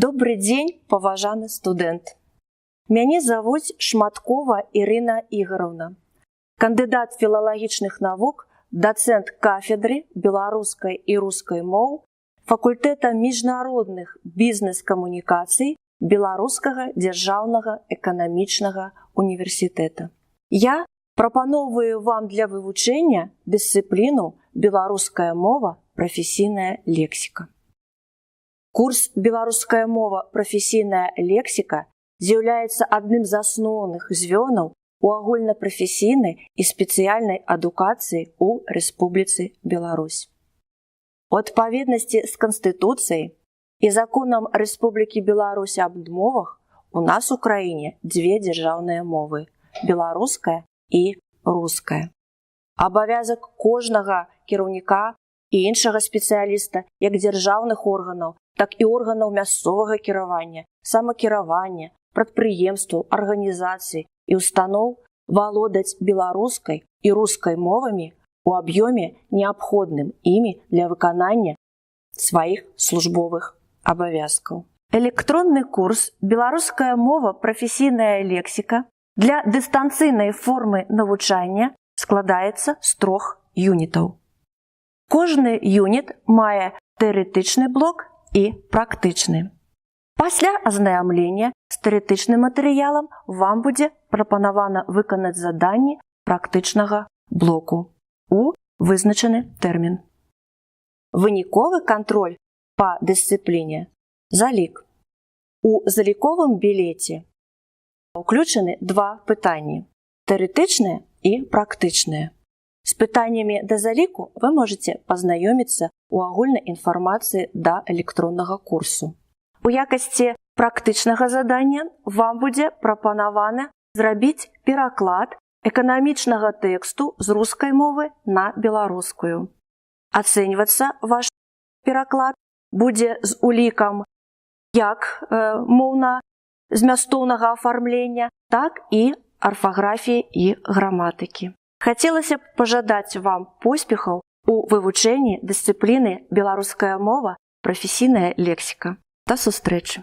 Добрый дзень, паважаны студэнт. Мяне завуць Шматкова Ірына Ігоровна, кандыдат філалагічных навук, дацэнт кафедры беларускай і рускай моў факультэта міжнародных бізнес-камунікацый Беларускага дзяржаўнага эканамічнага універсітэта. Я прапаноўваю вам для вывучэння дысцыпліну беларуская мова, прафесійная лексіка. Курс «Беларуская мова, прафесійная лексіка» з'яўляецца адным з асноўных звёнаў у агульнапрафесійнай і спецыяльнай адукацыі ў Рэспубліцы Беларусь. У адпаведнасці з Канстытуцыяй і законам Рэспублікі Беларусь аб мовах у нас у краіне дзве дзяржаўныя мовы – беларуская і руская. Абавязак кожнага кіраўніка і іншага спецыяліста як дзяржаўных органаў, так і органаў мясцовага кіравання, самакіравання, прадпрыемстваў, арганізацый і устаноў валодаць беларускай і рускай мовамі у аб'ёме неабходным імі для выканання сваіх службовых абавязкаў. Электронны курс «Беларуская мова, прафесійная лексіка» для дыстанцыйнай формы навучання складаецца з 3 юнітаў. Кожны юніт мае тэарэтычны блок і практычны. Пасля азнаямлення з тэарэтычным матэрыялам вам будзе прапанавана выканаць заданні практычнага блоку у вызначаны тэрмін. Выніковы кантроль па дысцыпліне – залік. У заліковым білеце ўключаны 2 пытанні – тэарэтычныя і практычныя. З пытаннямі да заліку вы можаце пазнаёміцца ў агульнай інфармацыі да электроннага курсу. У якасці практычнага задання вам будзе прапанавана зрабіць пераклад эканамічнага тэксту з рускай мовы на беларускую. Ацэньвацца ваш пераклад будзе з улікам як моўна-змястоўнага афармлення, так і арфаграфіі і граматыкі. Хацелася б пажадаць вам поспехаў у вывучэнні дысцыпліны «Беларуская мова, прафесійная лексіка». До сустрэчы!